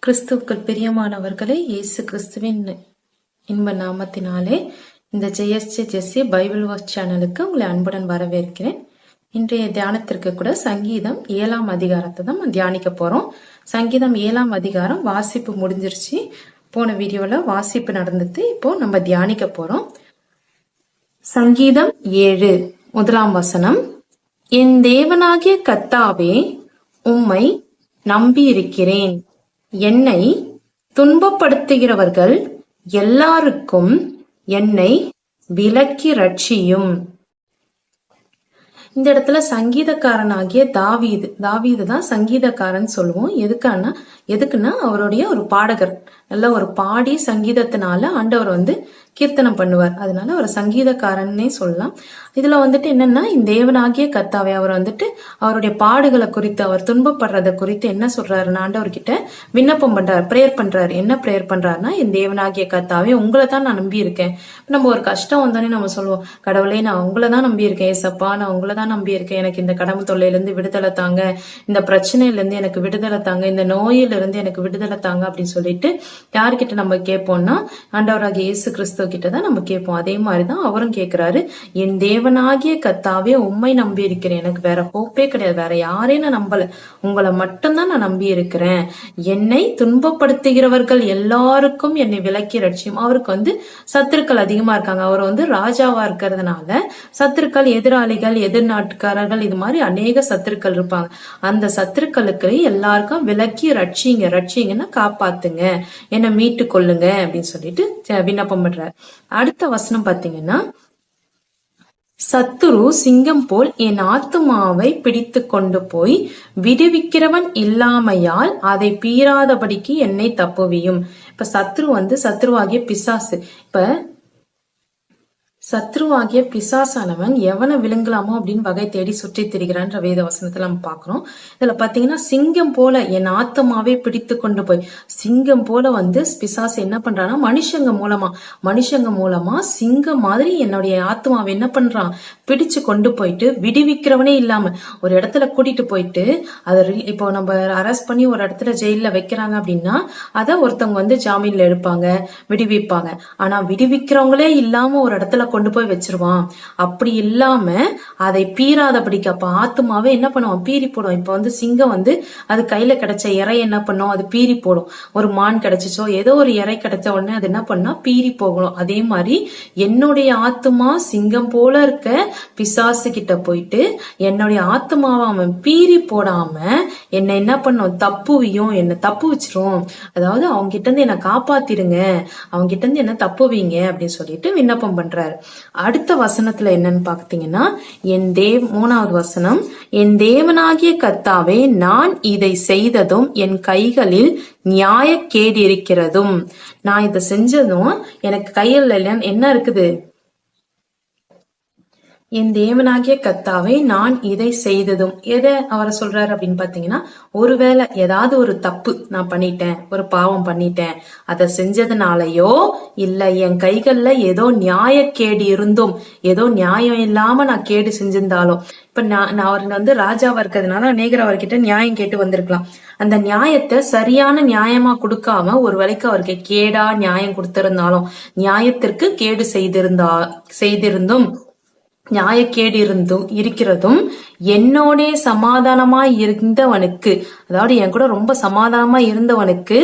கிறிஸ்துவுக்குள் பிரியமானவர்களே, இயேசு கிறிஸ்துவின் இன்ப நாமத்தினாலே இந்த ஜெயஸ்சி பைபிள் வாட்ச் சேனலுக்கு உங்களை அன்புடன் வரவேற்கிறேன். இன்றைய தியானத்திற்கு கூட சங்கீதம் 7ஆம் அதிகாரத்தை தான் தியானிக்க போறோம். சங்கீதம் 7ஆம் அதிகாரம் வாசிப்பு முடிஞ்சிருச்சு. போன வீடியோல வாசிப்பு நடந்தது. இப்போ நம்ம தியானிக்க போறோம். சங்கீதம் 7 முதலாம் வசனம். என் தேவனாகிய கர்த்தாவே, உம்மை நம்பியிருக்கிறேன். என்னை துன்பப்படுத்துகிறவர்கள் எல்லாருக்கும் என்னை விலக்கி ரட்சியும். இந்த இடத்துல சங்கீதக்காரனாகிய தாவீது தான் சங்கீதக்காரன் சொல்லுவோம். எதுக்குன்னா அவருடைய ஒரு பாடகர், நல்ல ஒரு பாடி சங்கீதத்தினால ஆண்டவர் கீர்த்தனம் பண்ணுவார். அதனால அவர் சங்கீதக்காரன்னே சொல்லலாம். இதுல என்னன்னா, இந்த தேவனாகிய கர்த்தாவே, அவர் அவருடைய பாடுகளை குறித்து, அவர் துன்பப்படுறத குறித்து என்ன சொல்றாருன்னா, ஆண்டவர்கிட்ட விண்ணப்பம் பண்றாரு, பிரேயர் பண்றாரு. என்ன பிரேயர் பண்றாருன்னா, என் தேவனாகிய கர்த்தாவே, உங்களை தான் நான் நம்பி இருக்கேன். நம்ம ஒரு கஷ்டம் வந்தோடனே நம்ம சொல்லுவோம், கடவுளே நான் உங்களை தான் நம்பி இருக்கேன், ஏசப்பா நான் உங்களை தான் நம்பி இருக்கேன், எனக்கு இந்த கடமை தொல்லையில இருந்து விடுதலை தாங்க, இந்த பிரச்சனையில இருந்து எனக்கு விடுதலை தாங்க, இந்த நோயில இருந்து எனக்கு விடுதலை தாங்க அப்படின்னு சொல்லிட்டு யார்கிட்ட நம்ம கேட்போம்னா, ஆண்டவராகிய இயேசு கிறிஸ்துவ கிட்டதான் நம்ம கேட்போம். அதே மாதிரிதான் அவரும் கேட்கிறாரு, என் தேவனாகிய கர்த்தாவே, உம்மை நம்பி இருக்கிறேன், எனக்கு வேற ஹோப்பே கிடையாது, வேற யாரையும் நான் நம்பல, உங்களை மட்டும்தான் நான் நம்பி இருக்கிறேன். என்னை துன்பப்படுத்துகிறவர்கள் எல்லாருக்கும் என்னை விலக்கி ரட்சியும். அவருக்கு சத்துருக்கள் அதிகமா இருக்காங்க. அவர் ராஜாவா இருக்கிறதுனால சத்துருக்கள், எதிராளிகள், எதிர்நாட்டுக்காரர்கள், இது மாதிரி அநேக சத்துருக்கள் இருப்பாங்க. அந்த சத்துருக்களுக்கு எல்லாருக்கும் விலக்கி ரட்சிங்கன்னா காப்பாத்துங்க, என்னை மீட்டு கொள்ளுங்க அப்படின்னு சொல்லிட்டு விண்ணப்பம் பண்றாரு. அடுத்த வசனம் பாத்தீங்கன்னா, சத்துரு சிங்கம் போல் என் ஆத்துமாவை பிடித்து கொண்டு போய் விடுவிக்கிறவன் இல்லாமையால் அதை பீறாதபடிக்கு என்னை தப்புவியும். இப்ப சத்ருவாகிய பிசாசு, சத்ருவாகிய பிசாசானவன் எவனை விழுங்கலாமோ அப்படின்னு வகை தேடி சுற்றி திரிகிறான்ற வேத வசனத்துல நம்ம பாக்குறோம். இதுல பாத்தீங்கன்னா, சிங்கம் போல என் ஆத்மாவே பிடித்து கொண்டு போய், சிங்கம் போல பிசாசு என்ன பண்றான்னா, மனுஷங்க மூலமா சிங்கம் மாதிரி என்னுடைய ஆத்மாவை என்ன பண்றான், பிடிச்சு கொண்டு போயிட்டு விடுவிக்கிறவனே இல்லாம ஒரு இடத்துல கூட்டிட்டு போயிட்டு, அதை இப்போ நம்ம அரெஸ்ட் பண்ணி ஒரு இடத்துல ஜெயில வைக்கிறாங்க அப்படின்னா, அதை ஒருத்தவங்க ஜாமீன்ல எடுப்பாங்க, விடுவிப்பாங்க. ஆனா விடுவிக்கிறவங்களே இல்லாம ஒரு இடத்துல கொண்டு போய் வச்சிருவான். அப்படி இல்லாம அதை பீறாதபடிக்கு, அப்ப ஆத்துமாவே என்ன பண்ணுவான், பீறி போடும். இப்ப சிங்கம் அது கையில கிடைச்ச இறை என்ன பண்ணும், அது பீறி போடும். ஒரு மான் கிடைச்சிச்சோ ஏதோ ஒரு இறை கிடைச்ச உடனே அது என்ன பண்ணா, பீறி போகணும். அதே மாதிரி என்னுடைய ஆத்துமா சிங்கம் போல இருக்க பிசாசு கிட்ட போயிட்டு என்னுடைய ஆத்துமாவை அவன் பீறி போடாம என்னை என்ன பண்ணும், தப்புவியும், என்னை தப்பு வச்சிரும். அதாவது அவங்க கிட்ட இருந்து என்னை காப்பாத்திருங்க, அவங்க கிட்ட இருந்து என்ன தப்புவீங்க அப்படின்னு சொல்லிட்டு விண்ணப்பம் பண்றாரு. அடுத்த வசனத்துல என்னன்னு பாத்தீங்கன்னா, 3வது வசனம், என் தேவனாகிய கர்த்தாவே, நான் இதை செய்ததும் என் கைகளில் நியாயக்கேடு இருக்கிறதும். நான் இதை செஞ்சதும் எனக்கு கையில் என்ன இருக்குது, என் தேவனாகிய கர்த்தாவே, நான் இதை செய்ததும். எதை அவரை சொல்றாரு அப்படின்னு பாத்தீங்கன்னா, ஒருவேளை ஏதாவது ஒரு தப்பு நான் பண்ணிட்டேன், ஒரு பாவம் பண்ணிட்டேன், அதை செஞ்சதுனாலயோ இல்ல என் கைகள்ல ஏதோ நியாயக்கேடு இருந்தும், ஏதோ நியாயம் இல்லாம நான் கேடு செஞ்சிருந்தாலும், இப்ப நான் அவர் ராஜாவா இருக்கிறதுனால அநேகர் அவர்கிட்ட நியாயம் கேட்டு வந்திருக்கலாம். அந்த நியாயத்தை சரியான நியாயமா கொடுக்காம ஒரு வேளைக்கு அவருக்கு கேடா நியாயம் கொடுத்திருந்தாலும், நியாயத்திற்கு கேடு செய்திருந்தும் நியாயக்கேடு இருக்கிறதும் என்னோடே சமாதானமா இருந்தவனுக்கு, அதாவது என் கூட ரொம்ப சமாதானமா இருந்தவனுக்கு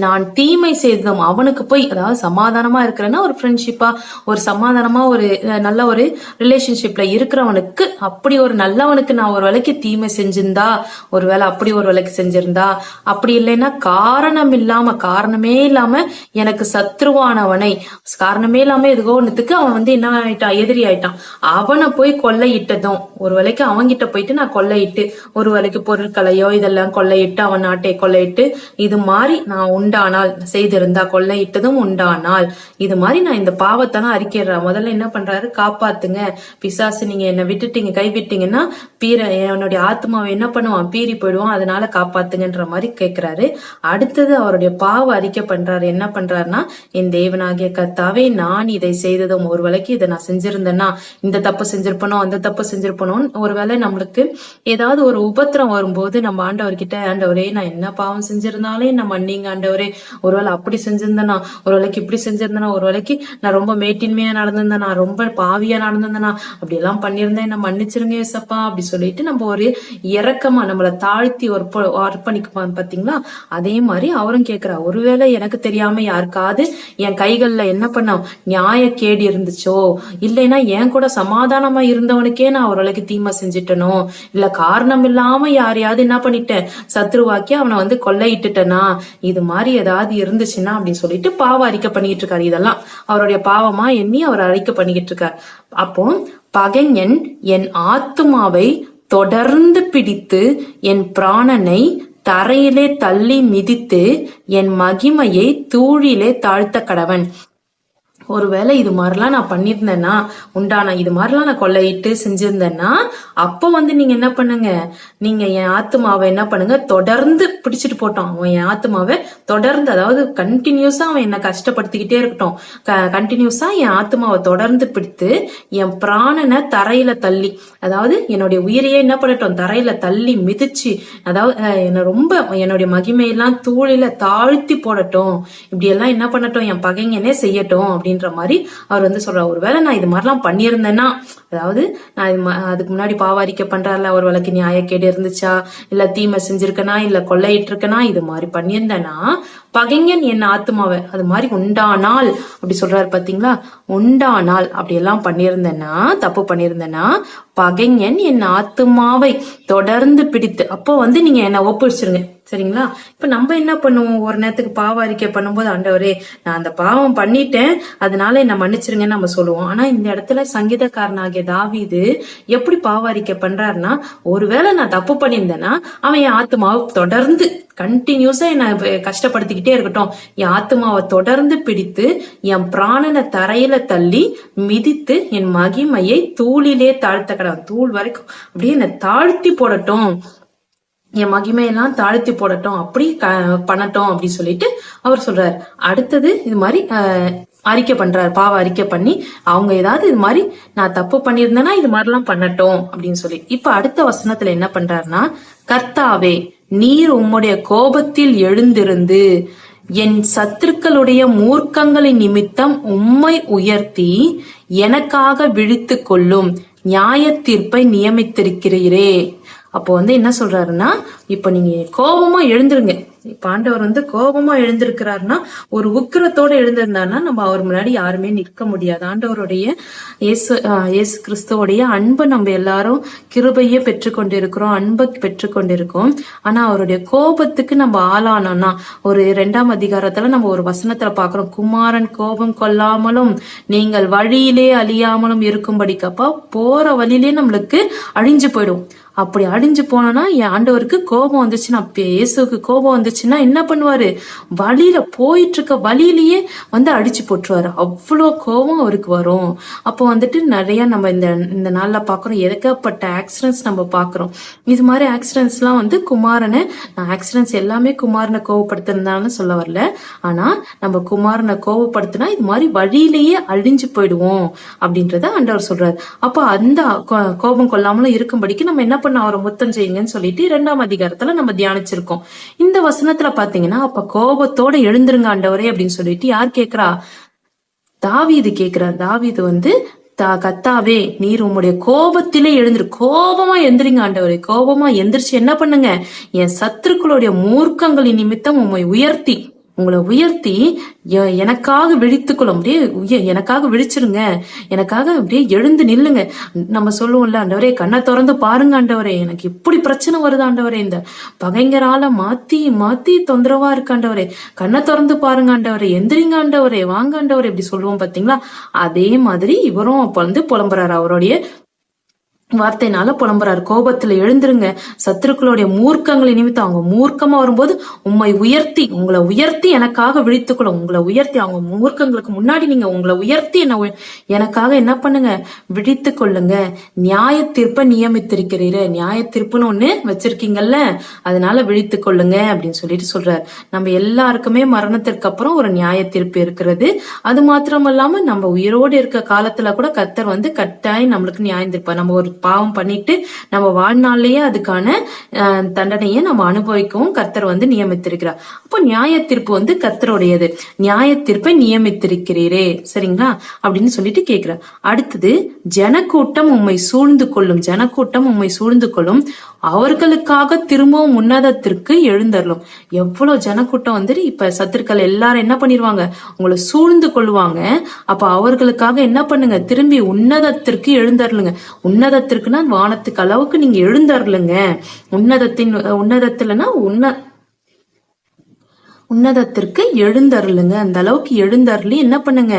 நான் தீமை செய்ததும், அவனுக்கு போய், அதாவது சமாதானமா இருக்கிறேன்னா ஒரு ஃப்ரெண்ட்ஷிப்பா, ஒரு சமாதானமா ஒரு நல்ல ஒரு ரிலேஷன்ஷிப்ல இருக்கிறவனுக்கு, அப்படி ஒரு நல்லவனுக்கு நான் ஒரு வேளைக்கு தீமை செஞ்சிருந்தா, ஒருவேளை அப்படி ஒரு வேளைக்கு செஞ்சிருந்தா, அப்படி இல்லைன்னா காரணமே இல்லாம எனக்கு சத்ருவானவனை, காரணமே இல்லாம எதுக்கோ ஒண்ணுத்துக்கு அவன் என்ன ஆயிட்டான், எதிரி ஆயிட்டான், அவனை போய் கொள்ளையிட்டதும், ஒரு வேளைக்கு அவங்கிட்ட போயிட்டு நான் கொள்ளையிட்டு, ஒரு வேளைக்கு பொருட்களையோ இதெல்லாம் கொள்ளையிட்டு, அவன் நாட்டை கொள்ளையிட்டு, இது மாதிரி நான் உண்டானால், செய்திருந்தா கொள்ளையிட்டதும் உண்டானால், இது மாதிரி நான் இந்த பாவத்தெல்லாம் அறிக்கைறேன். முதல்ல என்ன பண்றாரு, காப்பாத்துங்க பிசாசு, நீங்க என்ன விட்டுட்டீங்க, கைவிட்டீங்கன்னா என்னுடைய ஆத்மாவை என்ன பண்ணுவான், பீறி போயிடுவான், அதனால காப்பாத்துங்கன்ற மாதிரி கேட்கிறாரு. அடுத்தது அவருடைய பாவ அறிக்கை பண்றாரு. என்ன பண்றாருன்னா, என் தேவனாகிய கர்த்தாவே, நான் இதை செய்ததும், ஒரு வேளைக்கு இதை நான் செஞ்சிருந்தேன்னா, இந்த தப்பு தப்பு செஞ்சிருப்பனோ அந்த தப்பு செஞ்சிருப்பனோ. ஒருவேளை நம்மளுக்கு ஏதாவது ஒரு உபத்திரம் வரும்போது நம்ம ஆண்டவர்கிட்ட, ஆண்டவரே நான் என்ன பாவம் செஞ்சிருந்தாலே என்ன மன்னிங்க ஆண்டவரே, ஒருவேளை அப்படி செஞ்சிருந்தேனா, ஒரு வேளைக்கு இப்படி செஞ்சிருந்தேனா, ஒரு வேளைக்கு நான் ரொம்ப மேட்டின்மையா நடந்திருந்தேனா, ரொம்ப பாவியா நடந்திருந்தேனா, அப்படி எல்லாம் பண்ணியிருந்தேன் என்ன மன்னிச்சிருங்க ஏசப்பா அப்படி சொல்லிட்டு நம்ம ஒரு இறக்கமா நம்மளை தாழ்த்தி அர்ப்பணிக்குவான் பாத்தீங்களா. அதே மாதிரி அவரும் கேக்குறா, ஒருவேளை எனக்கு தெரியாம யாருக்காவது என் கைகள்ல என்ன பண்ண நியாய கேடு இருந்துச்சோ, இல்லைன்னா என் கூட சமாதானமா இருந்தவனுக்கே நான் அவர்களுக்கு தீமை செஞ்சுட்டனோ, இல்ல காரணம் இல்லாம யாரையாவது என்ன பண்ணிட்டேன் சத்ருவாக்கி அவனை கொள்ளையிட்டுட்டனா, இது மாதிரி ஏதாவது இருந்துச்சுன்னா அப்படின்னு சொல்லிட்டு பாவம் அறிக்கை பண்ணிட்டு இருக்காரு. இதெல்லாம் அவருடைய பாவமா எண்ணி அவர் அறிக்கை பண்ணிக்கிட்டு இருக்காரு. அப்போ பகைஞன் என் ஆத்துமாவை தொடர்ந்து பிடித்து என் பிராணனை தரையிலே தள்ளி மிதித்து என் மகிமையை தூழிலே தாழ்த்த கடவன். ஒருவேளை இது மாதிரிலாம் நான் பண்ணியிருந்தேன்னா உண்டான, இது மாதிரிலாம் நான் கொள்ளையிட்டு செஞ்சிருந்தேன்னா அப்ப நீங்க என்ன பண்ணுங்க, நீங்க என் ஆத்துமாவை என்ன பண்ணுங்க தொடர்ந்து பிடிச்சிட்டு போட்டோம். அவன் என் ஆத்துமாவை தொடர்ந்து, அதாவது கண்டினியூஸா அவன் என்ன கஷ்டப்படுத்திக்கிட்டே இருக்கட்டும், கண்டினியூஸா என் ஆத்துமாவை தொடர்ந்து பிடித்து என் பிராணனை தரையில தள்ளி, அதாவது என்னுடைய உயிரையே என்ன பண்ணட்டும் தரையில தள்ளி மிதிச்சு, அதாவது என்ன ரொம்ப என்னுடைய மகிமையெல்லாம் தூளில தாழ்த்தி போடட்டும், இப்படி எல்லாம் என்ன பண்ணட்டும் என் பகைங்கனே செய்யட்டும் அப்படின்னு மாதிரி அவர் சொல்றார். ஒருவேளை நான் இது மாதிரிலாம் பண்ணியிருந்தேன்னா, அதாவது நான் அதுக்கு முன்னாடி பாவாரிக்கை பண்றாருல, ஒரு வேளைக்கு நியாயக்கேடு இருந்துச்சா, இல்ல தீமை செஞ்சிருக்கனா, இல்ல கொள்ளையிட்டு இருக்கனா, இது மாதிரி பண்ணியிருந்தேன்னா பகைஞன் என் ஆத்மாவை அது மாதிரி உண்டானால் அப்படி சொல்றாரு பாத்தீங்களா. உண்டானால் அப்படி எல்லாம் பண்ணியிருந்தேன்னா, தப்பு பண்ணியிருந்தேன்னா பகைஞன் என் ஆத்துமாவை தொடர்ந்து பிடித்து, அப்போ நீங்க என்ன ஒப்புச்சிருங்க சரிங்களா. இப்ப நம்ம என்ன பண்ணுவோம், ஒரு நேரத்துக்கு பாவ அறிக்கை பண்ணும்போது ஆண்டவரே நான் அந்த பாவம் பண்ணிட்டேன் அதனால என்ன மன்னிச்சிருங்கன்னு நம்ம சொல்லுவோம். ஆனா இந்த இடத்துல சங்கீதக்காரனாகிய தாவீது எப்படி பாவ அறிக்கை பண்றாருன்னா, ஒருவேளை நான் தப்பு பண்ணியிருந்தேன்னா அவன் என் ஆத்துமாவை தொடர்ந்து கண்டினியூஸா என்ன கஷ்டப்படுத்திக்கிட்டே இருக்கட்டும், என் ஆத்துமாவை தொடர்ந்து பிடித்து என் பிராணனை தரையில தள்ளி மிதித்து என் மகிமையை தூளிலே தாழ்த்த கடவுள், தூள் வரைக்கும் அப்படியே என்ன தாழ்த்தி போடட்டும், என் மகிமையெல்லாம் தாழ்த்தி போடட்டும், அப்படி பண்ணட்டும் அப்படி சொல்லிட்டு அவர் சொல்றாரு. அடுத்தது இது மாதிரி அறிக்கை பண்றாரு, பாவ அறிக்கை பண்ணி அவங்க ஏதாவது இது மாதிரி நான் தப்பு பண்ணியிருந்தேன்னா இது மாதிரிலாம் பண்ணட்டும் அப்படின்னு சொல்லி. இப்ப அடுத்த வசனத்துல என்ன பண்றாருன்னா, கர்த்தாவே நீர் உம்முடைய கோபத்தில் எழுந்திருந்து என் சத்துருக்களுடைய மூர்க்கங்களின் நிமித்தம் உம்மை உயர்த்தி எனக்காக விழித்து கொள்ளும் நியாய தீர்ப்பை நியமித்திருக்கிறீரே. அப்போ என்ன சொல்றாருன்னா, இப்ப நீங்க கோபமா எழுந்துருங்க. இப்ப ஆண்டவர் கோபமா எழுந்திருக்கிறாருன்னா, ஒரு உக்கிரத்தோட எழுந்திருந்தாருன்னா நம்ம அவர் முன்னாடி யாருமே நிற்க முடியாது. ஆண்டவருடைய இயேசு கிறிஸ்துவோடைய அன்பை நம்ம எல்லாரும் கிருபையே பெற்றுக்கொண்டிருக்கிறோம், அன்பை பெற்றுக்கொண்டிருக்கோம். ஆனா அவருடைய கோபத்துக்கு நம்ம ஆளானோம்னா, ஒரு 2ஆம் அதிகாரத்துல நம்ம ஒரு வசனத்துல பாக்குறோம், குமாரன் கோபம் கொள்ளாமலும் நீங்கள் வழியிலே அழியாமலும் இருக்கும்படிக்கப்பா போற வழியிலே நம்மளுக்கு அழிஞ்சு போயிடும். அப்படி அழிஞ்சு போனோம்னா என் ஆண்டவருக்கு கோபம் வந்துச்சுன்னா, இயேசுக்கு கோபம் வந்துச்சுன்னா என்ன பண்ணுவாரு, வழியில போயிட்டு இருக்க வழியிலேயே அடிச்சு போட்டுருவாரு. அவ்வளோ கோபம் அவருக்கு வரும். அப்போ நிறைய நம்ம இந்த நாள்ல பாக்குறோம், ஏகப்பட்ட ஆக்சிடென்ட்ஸ் நம்ம பாக்குறோம். இது மாதிரி ஆக்சிடென்ட்ஸ் எல்லாம் குமாரனை, ஆக்சிடென்ட்ஸ் எல்லாமே குமாரனை கோபப்படுத்திருந்தான்னு சொல்ல வரல, ஆனா நம்ம குமாரனை கோபப்படுத்தினா இது மாதிரி வழியிலேயே அழிஞ்சு போயிடுவோம் அப்படின்றத ஆண்டவர் சொல்றாரு. அப்போ அந்த கோபம் கொள்ளாமலும் இருக்கும்படிக்கு நம்ம என்ன அவரை முத்தம் செய்யுங்கன்னு சொல்லிட்டு 2ஆம் அதிகாரத்துல நம்ம தியானிச்சிருக்கோம். இந்த வசனத்துல பாத்தீங்கன்னா, அப்ப கோபத்தோட எழுந்திருங்க ஆண்டவரே அப்படின்னு சொல்லிட்டு யார் கேக்குறா, தாவீது கேக்குறார். தாவீது கர்த்தாவே நீர் உம்முடைய கோபத்திலே எழுந்திரு, கோபமா எந்திரிங்க ஆண்டவரே, கோபமா எந்திரிச்சு என்ன பண்ணுங்க, என் சத்துருக்களுடைய மூர்க்கங்களின் நிமித்தம் உம்மை உயர்த்தி, உங்களை உயர்த்தி எனக்காக விழித்துக்கொள்ளும், அப்படியே எனக்காக விழிச்சிருங்க, எனக்காக அப்படியே எழுந்து நில்லுங்க. நம்ம சொல்லுவோம்ல, ஆண்டவரே கண்ணை திறந்து பாருங்க ஆண்டவரே, எனக்கு இப்படி பிரச்சனை வருது ஆண்டவரே, இந்த பகைங்கரால மாத்தி மாத்தி தொந்தரவா இருக்கு ஆண்டவரே, கண்ணை திறந்து பாருங்க ஆண்டவரே, எந்திரிங்க ஆண்டவரே, வாங்க ஆண்டவரே இப்படி சொல்லுவோம் பாத்தீங்களா. அதே மாதிரி இவரும் அப்ப புலம்புறாரு. அவருடைய வார்த்தையினால புலம்புறாரு. கோபத்துல எழுந்துருங்க, சத்துருக்களுடைய மூர்க்கங்களை நிமித்தம் அவங்க மூர்க்கமா வரும்போது உங்களை உயர்த்தி எனக்காக விழித்துக்கொள்ளும். உங்களை உயர்த்தி அவங்க மூர்க்கங்களுக்கு முன்னாடி நீங்க உங்களை உயர்த்தி எனக்காக என்ன பண்ணுங்க, விழித்து கொள்ளுங்க. நியாய தீர்ப்பை நியமித்திருக்கிறீரு, நியாய தீர்ப்புன்னு ஒண்ணு வச்சிருக்கீங்கல்ல, அதனால விழித்து கொள்ளுங்க அப்படின்னு சொல்லிட்டு சொல்றாரு. நம்ம எல்லாருக்குமே மரணத்திற்கு அப்புறம் ஒரு நியாய தீர்ப்பு இருக்கிறது. அது மாத்திரம் இல்லாம நம்ம உயிரோடு இருக்க காலத்துல கூட கர்த்தர் கட்டாயம் நம்மளுக்கு நியாயம் தீர்ப்பார். நம்ம ஒரு பாவம் பண்ணிட்டு நம்ம வாழ்நாள்லயே அதுக்கான தண்டனையை நம்ம அனுபவிக்கவும் கர்த்தர் நியமித்திருக்கிறார். அப்போ நியாய தீர்ப்பு கர்த்தருடையது. நியாய தீர்ப்பை நியமித்திருக்கிறீரே, சரிங்களா அப்படின்னு சொல்லிட்டு கேட்கிறார். அடுத்தது, ஜனக்கூட்டம் உம்மை சூழ்ந்து கொள்ளும், ஜனக்கூட்டம் உம்மை சூழ்ந்து கொள்ளும், அவர்களுக்காக திரும்பவும் உன்னதத்திற்கு எழுந்தரலும். எவ்வளவு ஜனக்கூட்டம் இப்ப சத்துருக்கள் எல்லாரும் என்ன பண்ணிருவாங்க, உங்களை சூழ்ந்து கொள்ளுவாங்க. அப்ப அவர்களுக்காக என்ன பண்ணுங்க, திரும்பி உன்னதத்திற்கு எழுந்தரலுங்க. உன்னதத்திற்குன்னா வானத்துக்கு அளவுக்கு நீங்க எழுந்தரலுங்க. உன்னதத்துலன்னா உன்னதத்திற்கு எழுந்தருளுங்க. அந்த அளவுக்கு எழுந்தருளி என்ன பண்ணுங்க,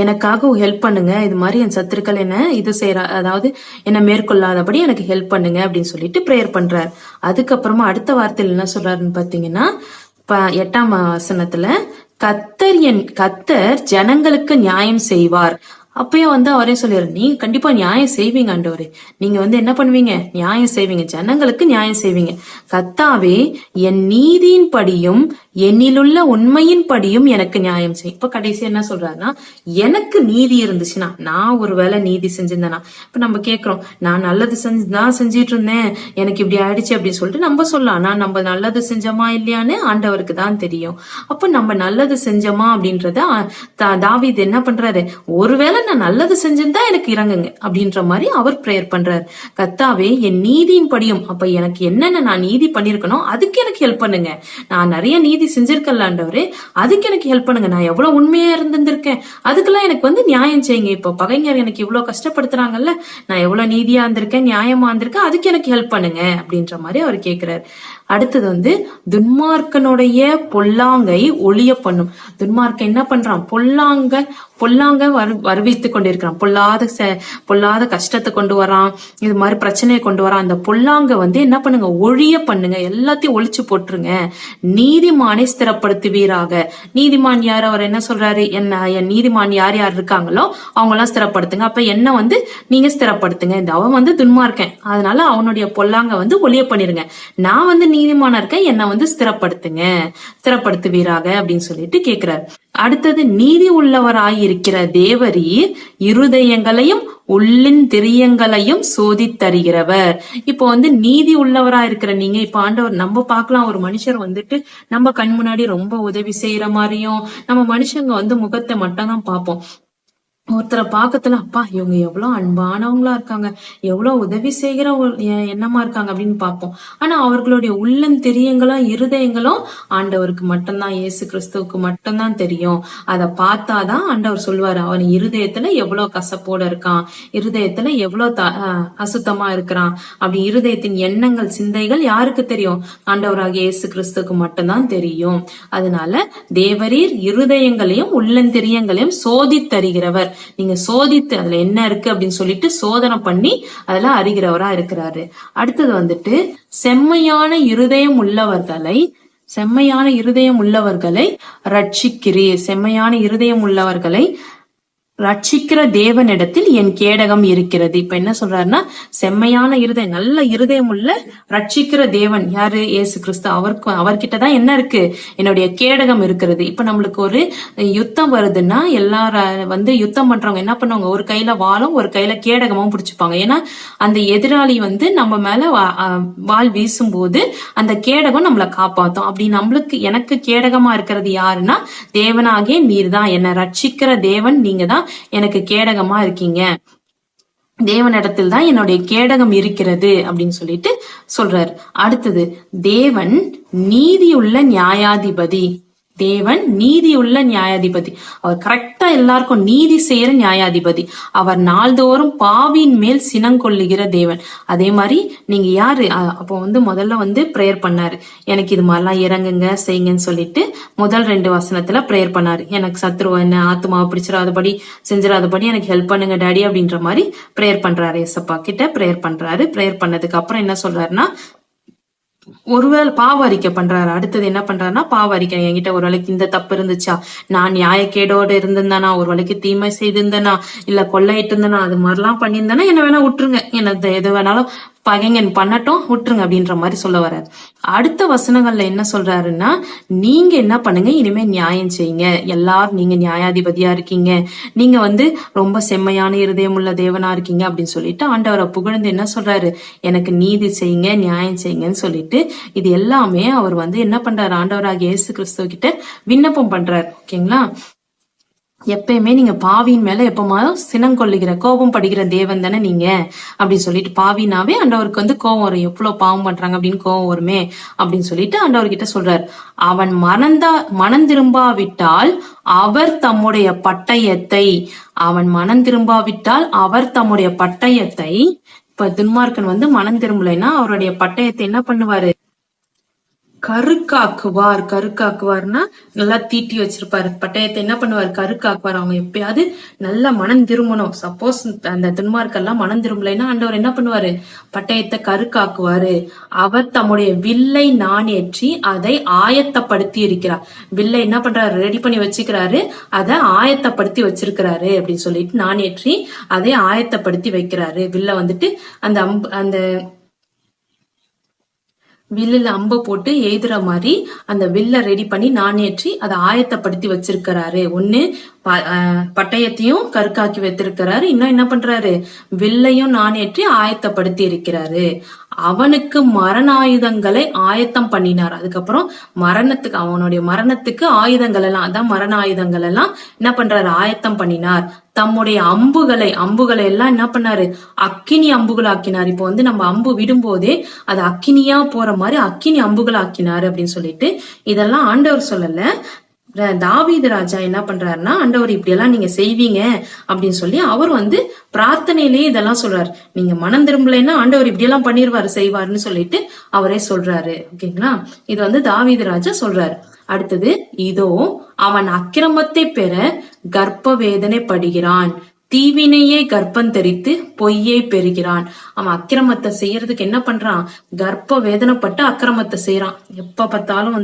எனக்காக ஹெல்ப் பண்ணுங்க. இது மாதிரி என் சத்துருக்கள் என்ன இது செய்யற, அதாவது என்ன மேற்கொள்ளாதபடி எனக்கு ஹெல்ப் பண்ணுங்க அப்படின்னு சொல்லிட்டு பிரேயர் பண்றாரு. அதுக்கப்புறமா அடுத்த வார்த்தையில் என்ன சொல்றாருன்னு பாத்தீங்கன்னா, 8ஆம் வசனத்துல, கர்த்தர் ஜனங்களுக்கு நியாயம் செய்வார். அப்பயும் அவரே சொல்லிடுறாரு, நீங்க கண்டிப்பா நியாயம் செய்வீங்க ஆண்டவரே. நீங்க என்ன பண்ணுவீங்க, நியாயம் செய்வீங்க, ஜனங்களுக்கு நியாயம் செய்வீங்க. கர்த்தாவே, என் நீதியின் படியும் என்னிலுள்ள உண்மையின் படியும் எனக்கு நியாயம் செய். இப்ப கடைசி என்ன சொல்றாருன்னா, எனக்கு நீதி இருந்துச்சுன்னா, நான் ஒருவேளை நீதி செஞ்சிருந்தேனா, இப்ப நம்ம கேக்குறோம், நான் நல்லது தான் செஞ்சிட்டு இருந்தேன், எனக்கு இப்படி ஆயிடுச்சு அப்படின்னு சொல்லிட்டு நம்ம சொல்லலாம். நம்ம நல்லது செஞ்சோமா இல்லையான்னு ஆண்டவருக்கு தான் தெரியும். அப்ப நம்ம நல்லது செஞ்சோமா அப்படின்றத தாவீது என்ன பண்றாரு, ஒருவேளை நான் நல்லது செஞ்சிருந்தா எனக்கு இறங்குங்க அப்படின்ற மாதிரி அவர் பிரேயர் பண்றாரு. கர்த்தாவே, என் நீதியின் படியும், அப்ப எனக்கு என்னென்ன நான் நீதி பண்ணிருக்கணும் அதுக்கு எனக்கு ஹெல்ப் பண்ணுங்க. நான் நிறைய நீதி செஞ்சிருக்கல ஆண்டவரே, அதுக்கு எனக்கு ஹெல்ப் பண்ணுங்க. நான் எவ்வளவு உண்மையா இருந்திருக்கேன், அதுக்கெல்லாம் எனக்கு நியாயம் செய்யுங்க. இப்போ பகைஞர் எனக்கு இவ்வளவு கஷ்டப்படுத்துறாங்கல்ல, நான் எவ்வளவு நீதியா இருந்திருக்கேன், நியாயமா இருந்திருக்கேன், அதுக்கு எனக்கு ஹெல்ப் பண்ணுங்க அப்படின்ற மாதிரி அவர் கேட்கிறாரு. அடுத்தது துன்மார்க்கனுடைய பொல்லாங்கை ஒளிய பண்ணும். துன்மார்க்க என்ன பண்றான், பொல்லாங்க வருவித்துக் கொண்டிருக்கிறான், பொல்லாத கஷ்டத்தை கொண்டு வரான், இது மாதிரி பிரச்சனையை கொண்டு வரான். அந்த பொல்லாங்க என்ன பண்ணுங்க, ஒழிய பண்ணுங்க, எல்லாத்தையும் ஒழிச்சு போட்டுருங்க. நீதிமானை ஸ்திரப்படுத்துவீராக. நீதிமான் யார், அவர் என்ன சொல்றாரு, என் நீதிமான் யார் யார் இருக்காங்களோ அவங்க எல்லாம் ஸ்திரப்படுத்துங்க. அப்ப என்ன நீங்க ஸ்திரப்படுத்துங்க. இந்த அவன் துன்மார்க்கன், அதனால அவனுடைய பொல்லாங்க ஒளிய பண்ணிருங்க. நான் நீதிமானா இருக்கேன், என்ன ஸ்திரப்படுத்துவீராக அப்படின்னு சொல்லிட்டு கேக்குறாரு. அடுத்தது, நீதி உள்ளவராயிருக்கிற தேவரீர் இருதயங்களையும் உள்ளின் திரியங்களையும் சோதித்தருகிறவர். இப்போ நீதி உள்ளவரா இருக்கிற நீங்க, இப்ப ஆண்டவர் நம்ம பார்க்கலாம், ஒரு மனுஷர் நம்ம கண் முன்னாடி ரொம்ப உதவி செய்யற மாதிரியும் நம்ம மனுஷங்க முகத்தை மட்டும் தான் பார்ப்போம். ஒருத்தரை பாக்கத்துல, அப்பா இவங்க எவ்வளவு அன்பானவங்களா இருக்காங்க, எவ்வளவு உதவி செய்கிற எண்ணமா இருக்காங்க அப்படின்னு பார்ப்போம். ஆனா அவர்களுடைய உள்ளந்தெரியங்களும் இருதயங்களும் ஆண்டவருக்கு மட்டும்தான், இயேசு கிறிஸ்துவுக்கு மட்டும்தான் தெரியும். அதை பார்த்தாதான் ஆண்டவர் சொல்லுவாரு, அவன் இருதயத்துல எவ்வளவு கசப்போட இருக்கான், இருதயத்துல எவ்வளவு அசுத்தமா இருக்கிறான் அப்படி. இருதயத்தின் எண்ணங்கள் சிந்தைகள் யாருக்கு தெரியும், ஆண்டவராகிய இயேசு கிறிஸ்துவுக்கு மட்டும்தான் தெரியும். அதனால தேவரீர் இருதயங்களையும் உள்ளந்தெரியங்களையும் சோதித்தருகிறவர். நீங்க சோதித்து அதுல என்ன இருக்கு அப்படின்னு சொல்லிட்டு சோதனை பண்ணி அதெல்லாம் அறிகிறவரா இருக்கிறாரு. அடுத்தது செம்மையான இருதயம் உள்ளவர்களை ரட்சிக்கிறீர். செம்மையான இருதயம் உள்ளவர்களை ரட்சிக்கிற தேவனிடத்தில் என் கேடகம் இருக்கிறது. இப்ப என்ன சொல்றாருன்னா, செம்மையான இருதயம், நல்ல இருதயம் உள்ள ரட்சிக்கிற தேவன் யாரு, இயேசு கிறிஸ்து. அவர்கிட்டதான் என்ன இருக்கு, என்னுடைய கேடகம் இருக்கிறது. இப்ப நம்மளுக்கு ஒரு யுத்தம் வருதுன்னா எல்லாரும் யுத்தம் பண்றவங்க என்ன பண்ணுவாங்க, ஒரு கையில வாளும் ஒரு கையில கேடகமும் பிடிச்சுப்பாங்க. ஏன்னா அந்த எதிராளி நம்ம மேல வாள் வீசும் போது அந்த கேடகம் நம்மளை காப்பாத்தும். அப்படி எனக்கு கேடகமா இருக்கிறது யாருன்னா, தேவனாகிய நீர் தான், என்னை ரட்சிக்கிற தேவன் நீங்க தான் எனக்கு கேடகமா இருக்கீங்க. தேவனிடத்தில் தான் என்னுடைய கேடகம் இருக்கிறது அப்படின்னு சொல்லிட்டு சொல்றாரு. அடுத்தது, தேவன் நீதியுள்ள நியாயாதிபதி. தேவன் நீதியுள்ள நியாயாதிபதி. அவர் கரெக்டா எல்லாருக்கும் நீதி செய்யற நியாயாதிபதி. அவர் நாள்தோறும் பாவியின் மேல் சினங்கொள்ளுகிற தேவன். அதே மாதிரி நீங்க யாரு அப்போ முதல்ல பிரேயர் பண்ணாரு, எனக்கு இது மாதிரிலாம் இறங்குங்க செய்யுங்கன்னு சொல்லிட்டு முதல் 2 வசனத்துல பிரேயர் பண்ணாரு. எனக்கு சத்ருவ என்ன ஆத்மாவை பிடிச்சிடாதபடி செஞ்சிடாதபடி எனக்கு ஹெல்ப் பண்ணுங்க டாடி அப்படின்ற மாதிரி பிரேயர் பண்றாரு. ஏசப்பா கிட்ட பிரேயர் பண்றாரு. பிரேயர் பண்ணதுக்கு அப்புறம் என்ன சொல்றாருன்னா, ஒருவேளை பாவ அறிக்கை பண்றாரு. அடுத்தது என்ன பண்றாருன்னா, பாவ அறிக்கை, என்கிட்ட ஒரு வேளைக்கு இந்த தப்பு இருந்துச்சா, நான் நியாயக்கேடோட இருந்திருந்தேனா, ஒரு வேளைக்கு தீமை செய்திருந்தேனா, இல்ல கொள்ளையிட்டு இருந்தேனா, அது மாதிரிலாம் பண்ணியிருந்தேன்னா என்ன வேணா விட்டுருங்க, என்ன எது வேணாலும் பகைங்கன் பண்ணட்டும் விட்டுருங்க அப்படின்ற மாதிரி சொல்ல வர்றாரு. அடுத்த வசனங்கள்ல என்ன சொல்றாருன்னா, நீங்க என்ன பண்ணுங்க, இனிமே நியாயம் செய்யுங்க, எல்லாரும் நீங்க நியாயாதிபதியா இருக்கீங்க, நீங்க ரொம்ப செம்மையான இருதயம் உள்ள தேவனா இருக்கீங்க அப்படின்னு சொல்லிட்டு ஆண்டவரை புகழ்ந்து என்ன சொல்றாரு, எனக்கு நீதி செய்யுங்க நியாயம் செய்யுங்கன்னு சொல்லிட்டு இது எல்லாமே அவர் என்ன பண்றாரு, ஆண்டவராகிய இயேசு கிறிஸ்துவ கிட்ட விண்ணப்பம் பண்றாரு. ஓகேங்களா. எப்பயுமே நீங்க பாவியின் மேல எப்பமாலும் சினம் கொள்ளுகிற கோபம் படுகிற தேவன் தானே நீங்க அப்படின்னு சொல்லிட்டு, பாவினாவே ஆண்டவருக்கு கோபம் வரும், எவ்வளவு பாவம் பண்றாங்க அப்படின்னு கோபம் வருமே அப்படின்னு சொல்லிட்டு ஆண்டவர்கிட்ட சொல்றாரு. அவன் மனம் திரும்பாவிட்டால் அவர் தம்முடைய பட்டயத்தை, அவன் மனம் திரும்பாவிட்டால் அவர் தம்முடைய பட்டயத்தை, இப்ப துன்மார்க்கன் மனம் திரும்பலைன்னா அவருடைய பட்டயத்தை என்ன பண்ணுவாரு, கருக்காக்குவார். கருக்காக்குவார்னா நல்லா தீட்டி வச்சிருப்பாரு. பட்டயத்தை என்ன பண்ணுவார், கருக்காக்குவார். அவங்க எப்பயாவது நல்ல மனம் திரும்பணும். சப்போஸ் அந்த துன்மார்க்கெல்லாம் மனம் திரும்பலைன்னா ஆண்டவர் என்ன பண்ணுவாரு, பட்டயத்தை கருக்காக்குவாரு. அவர் தம்முடைய வில்லை நாணேற்றி அதை ஆயத்தப்படுத்தி இருக்கிறார். வில்லை என்ன பண்றாரு, ரெடி பண்ணி வச்சுக்கிறாரு, அதை ஆயத்தப்படுத்தி வச்சிருக்கிறாரு அப்படின்னு சொல்லிட்டு நாணேற்றி அதை ஆயத்தப்படுத்தி வைக்கிறாரு. வில்ல அந்த வில்லுல அம்ப போட்டு எய்துற மாதிரி அந்த வில்ல ரெடி பண்ணி நாணேற்றி அதை ஆயத்தப்படுத்தி வச்சிருக்கிறாரு. ஒண்ணு பட்டயத்தையும் கருக்காக்கி வைத்திருக்கிறாரு, இன்னும் என்ன பண்றாரு, வில்லையும் நாணேற்றி ஆயத்தப்படுத்தி இருக்கிறாரு. அவனுக்கு மரண ஆயுதங்களை ஆயத்தம் பண்ணினார். அதுக்கப்புறம் அவனுடைய மரணத்துக்கு ஆயுதங்கள் எல்லாம், அதான் மரண ஆயுதங்கள் எல்லாம் என்ன பண்றாரு, ஆயத்தம் பண்ணினார். தம்முடைய அம்புகளை எல்லாம் என்ன பண்ணாரு, அக்கினி அம்புகள் ஆக்கினார். இப்போ நம்ம அம்பு விடும் போதே அது அக்கினியா போற மாதிரி அக்கினி அம்புகள் ஆக்கினாரு அப்படின்னு சொல்லிட்டு, இதெல்லாம் ஆண்டவர் சொல்லல, தாவீது ராஜா என்ன பண்றாருன்னா, ஆண்டவர் இப்படி எல்லாம் நீங்க செய்வீங்க அப்படின்னு சொல்லி அவர் பிரார்த்தனையிலேயே இதெல்லாம் சொல்றாரு. நீங்க மனம் திரும்பலைன்னா ஆண்டவர் இப்படி எல்லாம் பண்ணிருவாரு செய்வாருன்னு சொல்லிட்டு அவரே சொல்றாரு. ஓகேங்களா. இது தாவீது ராஜா சொல்றாரு. அடுத்தது, இதோ அவன் அக்கிரமத்தை பெற கர்ப்ப வேதனை படுகிறான், தீவினையே கர்ப்பம் தரித்து பொய்யை பெறுகிறான். அவன் அக்கிரமத்தை செய்யறதுக்கு என்ன பண்றான், கர்ப்ப வேதனைப்பட்டு அக்கிரமத்தை செய்யறான். எப்ப பார்த்தாலும்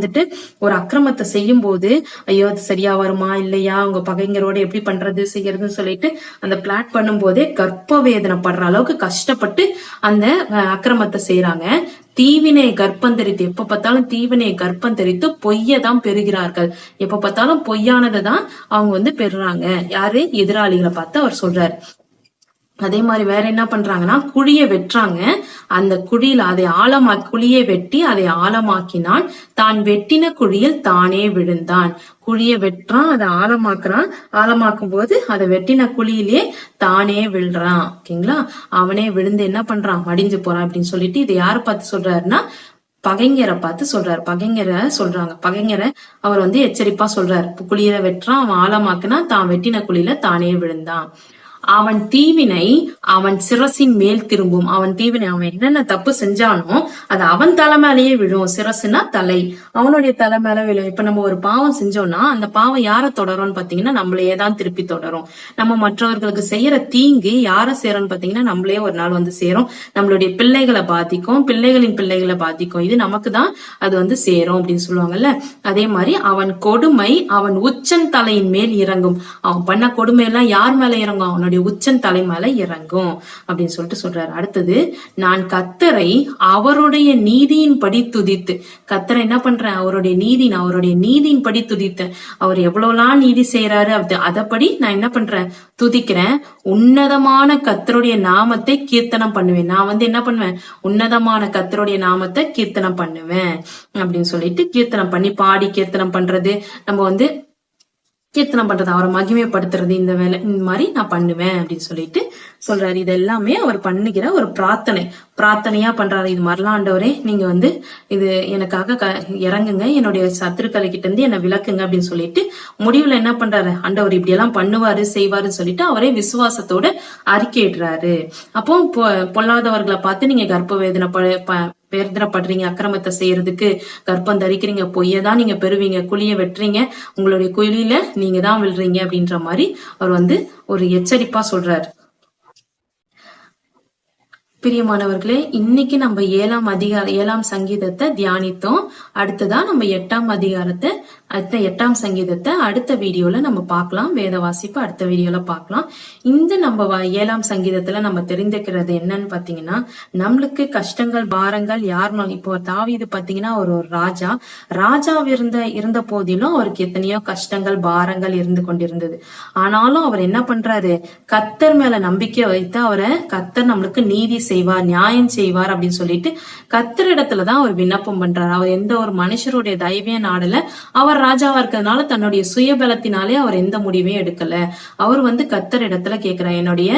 ஒரு அக்கிரமத்தை செய்யும் போது, ஐயோ அது சரியா வருமா இல்லையா, உங்க பகைஞரோட எப்படி பண்றது செய்யறதுன்னு சொல்லிட்டு அந்த பிளாட் பண்ணும் போதே கர்ப்ப வேதனைப்படுற அளவுக்கு கஷ்டப்பட்டு அந்த அக்கிரமத்தை செய்யறாங்க. தீவினை கர்ப்பம் தரித்து, எப்ப பார்த்தாலும் தீவினை கர்ப்பம் தரித்து பொய்யை தான் பெறுகிறார்கள். எப்ப பார்த்தாலும் பொய்யானதை தான் அவங்க பெறுறாங்க. யாரு, எதிராளிகளை பார்த்து அவர் சொல்றாரு. அதே மாதிரி வேற என்ன பண்றாங்கன்னா, குழிய வெட்டுறாங்க. அந்த குழியில குழியை வெட்டி அதை ஆழமாக்கினான், தான் வெட்டின குழியில் தானே விழுந்தான். குழிய வெட்டுறான், அதை ஆழமாக்குறான், ஆழமாக்கும் போது அதை வெட்டின குழியிலே தானே விழுறான். ஓகேங்களா. அவனே விழுந்து என்ன பண்றான், மடிஞ்சு போறான் அப்படின்னு சொல்லிட்டு இதை யாரு பார்த்து சொல்றாருன்னா, பகைஞரை பார்த்து சொல்றாரு. பகைஞரை அவர் எச்சரிப்பா சொல்றாரு. குழியில வெட்டுறான், அவன் ஆழமாக்குனா, தான் வெட்டின குழியில தானே விழுந்தான். அவன் தீவினை அவன் சிரசின் மேல் திரும்பும். அவன் என்னென்ன தப்பு செஞ்சானோ அது அவன் தலை மேலேயே விழும். சிரசுனா தலை, அவனுடைய தலை மேல விழும். இப்ப நம்ம ஒரு பாவம் செஞ்சோம்னா அந்த பாவம் யார தொடரும்னு பாத்தீங்கன்னா நம்மளையே தான் திருப்பி தொடரும். நம்ம மற்றவர்களுக்கு செய்யற தீங்கு யார சேரும்னு பாத்தீங்கன்னா நம்மளே ஒரு நாள் சேரும். நம்மளுடைய பிள்ளைகளை பாதிக்கும், பிள்ளைகளின் பிள்ளைகளை பாதிக்கும். இது நமக்கு தான் அது சேரும் அப்படின்னு சொல்லுவாங்கல்ல. அதே மாதிரி அவன் கொடுமை அவன் உச்சன் தலையின் மேல் இறங்கும். அவன் பண்ண கொடுமை எல்லாம் யார் மேல இறங்கும், அவனுடைய உச்சன் தலை மேல இறங்கும் அப்படின்னு சொல்லிட்டு சொல்றாரு. அடுத்தது, நான் கர்த்தரை அவருடைய நீதியின் படி துதித்து, கர்த்தரை என்ன பண்றேன், அவருடைய நீதியின் படி துதித்தேன். அவர் எவ்வளவுலாம் நீதி செய்யறாரு அதப்படி நான் என்ன பண்றேன், துதிக்கிறேன். உன்னதமான கர்த்தருடைய நாமத்தை கீர்த்தனம் பண்ணுவேன். நான் என்ன பண்ணுவேன், உன்னதமான கர்த்தருடைய நாமத்தை கீர்த்தனம் பண்ணுவேன் அப்படின்னு சொல்லிட்டு கீர்த்தனம் பண்ணி பாடி கீர்த்தனம் பண்றது. நம்ம கீர்த்தனம் பண்றது, அவரை மகிமைப்படுத்துறது, இந்த வேலை இந்த மாதிரி நான் பண்ணுவேன் அப்படின்னு சொல்லிட்டு சொல்றாரு. இது எல்லாமே அவர் பண்ணுகிற ஒரு பிரார்த்தனையா பண்றாரு. இது மாதிரிலாம் ஆண்டவரே நீங்க இது எனக்காக இறங்குங்க, என்னுடைய சத்துருக்களை கிட்ட இருந்து என்னை விளக்குங்க அப்படின்னு சொல்லிட்டு முடிவுல என்ன பண்றாரு, ஆண்டவர் இப்படி எல்லாம் பண்ணுவாரு செய்வாருன்னு சொல்லிட்டு அவரே விசுவாசத்தோட அறிக்கையிடுறாரு. அப்போ பொல்லாதவர்களை பார்த்து நீங்க கர்ப்ப வேதனை வேதனைப்படுறீங்க, அக்கிரமத்தை செய்யறதுக்கு கர்ப்பம் தரிக்கிறீங்க, பொய்யதான் நீங்க பெறுவீங்க, குழிய வெட்டுறீங்க, உங்களுடைய குழியில நீங்க தான் விழுறீங்க அப்படின்ற மாதிரி அவர் ஒரு எச்சரிப்பா சொல்றாரு. பிரியமானவர்களே, இன்னைக்கு நம்ம 7ஆம் சங்கீதத்தை தியானித்தோம். அடுத்ததா நம்ம 8ஆம் சங்கீதத்தை அடுத்த வீடியோல நம்ம பார்க்கலாம். வேத வாசிப்பு அடுத்த வீடியோல பார்க்கலாம். இந்த நம்ம 7ஆம் சங்கீதத்துல நம்ம தெரிந்துக்கிறது என்னன்னு பாத்தீங்கன்னா, நம்மளுக்கு கஷ்டங்கள் பாரங்கள் யாருனாலும், இப்போ தாவீது பாத்தீங்கன்னா ஒரு ராஜா இருந்த போதிலும் அவருக்கு எத்தனையோ கஷ்டங்கள் பாரங்கள் இருந்து கொண்டிருந்தது. ஆனாலும் அவர் என்ன பண்றாரு, கர்த்தர் மேல நம்பிக்கை வைத்து அவரை கர்த்தர் நம்மளுக்கு நீதி செய்வார், நியாயம் செய்வார் அப்படின்னு சொல்லிட்டு கர்த்தரிடத்துலதான் அவர் விண்ணப்பம் பண்றாரு. அவர் எந்த ஒரு மனுஷருடைய தயவையும் நாடல. அவர் ராஜாவா இருக்கிறதுனால தன்னுடைய சுயபலத்தினாலே அவர் எந்த முடிவையும் எடுக்கல. அவர் கர்த்தரிடத்துல கேட்கிறார், என்னுடைய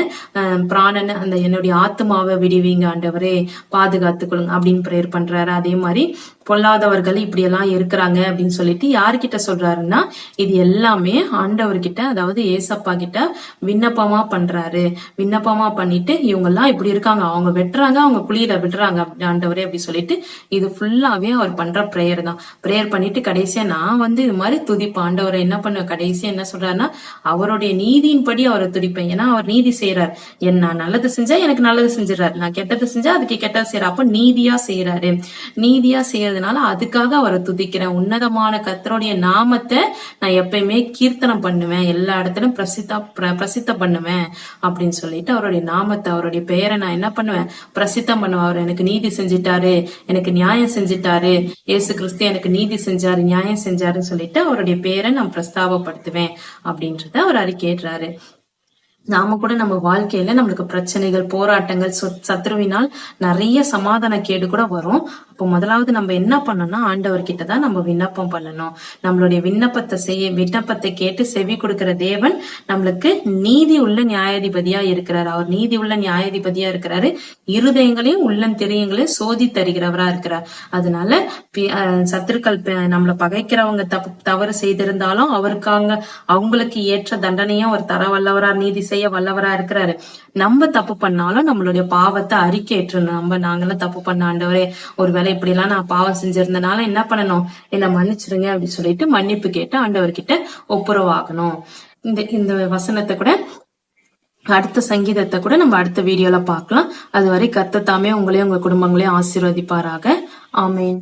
பிராணன் என்னுடைய ஆத்மாவை விடுவீங்க ஆண்டவரே, பாதுகாத்துக்கொள்ளுங்க அப்படின்னு பிரேயர் பண்றாரு. அதே மாதிரி பொல்லாதவர்கள் இப்படி எல்லாம் இருக்கிறாங்க அப்படின்னு சொல்லிட்டு யாருக்கிட்ட சொல்றாருன்னா, இது எல்லாமே ஆண்டவர்கிட்ட, அதாவது ஏசப்பா கிட்ட விண்ணப்பமா பண்றாரு. விண்ணப்பமா பண்ணிட்டு இவங்க எல்லாம் இப்படி இருக்காங்க, அவங்க வெட்டுறாங்க, அவங்க குழியில விடுறாங்க ஆண்டவரே அப்படி சொல்லிட்டு இது ஃபுல்லாவே அவர் பண்ற பிரேயர் தான். பிரேயர் பண்ணிட்டு கடைசியா நான் இது மாதிரி துதிப்பேன் ஆண்டவரை. என்ன பண்ண கடைசியா என்ன சொல்றாருன்னா, அவருடைய நீதியின்படி அவரை துதிப்பேன். ஏன்னா அவர் நீதி செய்யறாரு. நான் நல்லது செஞ்சா எனக்கு நல்லது செஞ்சிடறாரு, நான் கெட்டது செஞ்சா அதுக்கு கெட்டது செய்யறாரு. அப்ப நீதியா செய்யறாரு. நீதியா செய்யறதுனால அதுக்காக அவரை துதிக்கிறேன். உன்னதமான கர்த்தருடைய நாமத்தை நான் எப்பயுமே கீர்த்தனம் பண்ணுவேன், எல்லா இடத்துலயும் பிரசித்த பண்ணுவேன் அப்படின்னு சொல்லிட்டு அவருடைய நாமத்தை, அவருடைய பெயரை நான் என்ன பண்ணுவேன், பிரசித்தம் பண்ணுவேன். அவர் எனக்கு நீதி செஞ்சிட்டாரு, எனக்கு நியாயம் செஞ்சிட்டாரு, இயேசு கிறிஸ்து எனக்கு நீதி செஞ்சாரு, நியாயம் செஞ்சாருன்னு சொல்லிட்டு அவருடைய பேரை நான் பிரஸ்தாபப்படுத்துவேன் அப்படின்றத அவர் அறிக்கையிடுறாரு. நாம கூட நம்ம வாழ்க்கையில நம்மளுக்கு பிரச்சனைகள், போராட்டங்கள், சத்ருவினால் நிறைய சமாதான கேடு கூட வரும். அப்போ முதலாவது நம்ம என்ன பண்ணணும்னா, ஆண்டவர்கிட்டதான் நம்ம விண்ணப்பம் பண்ணணும். நம்மளுடைய விண்ணப்பத்தை கேட்டு செவி கொடுக்கிற தேவன் நம்மளுக்கு நீதி உள்ள நியாயாதிபதியா இருக்கிறாரு. அவர் நீதி உள்ள நியாயாதிபதியா இருக்கிறாரு. இருதயங்களையும் உள்ளந்தெரியங்களையும் சோதி தருகிறவரா இருக்கிறார். அதனால சத்துருக்கள் நம்மள பகைக்கிறவங்க தவறு செய்திருந்தாலும் அவங்களுக்கு ஏற்ற தண்டனையும் அவர் தர வல்லவரா, நீதி செய்ய வல்லவரா இருக்கிறாரு. நம்ம தப்பு பண்ணாலும் நம்மளுடைய பாவத்தை அறிக்கையிட்டணும். நாங்கெல்லாம் தப்பு பண்ண ஆண்டவரே, ஒருவேளை இப்படி எல்லாம் நான் பாவம் செஞ்சிருந்தனால என்ன பண்ணணும், என்ன மன்னிச்சிருங்க அப்படின்னு சொல்லிட்டு மன்னிப்பு கேட்டு ஆண்டவர்கிட்ட ஒப்புரவாகணும். இந்த வசனத்தை கூட அடுத்த சங்கீதத்தை கூட நம்ம அடுத்த வீடியோல பார்க்கலாம். அதுவரை கர்த்தர் தாமே உங்களையும் உங்க குடும்பங்களையும் ஆசீர்வதிப்பாராக. ஆமேன்.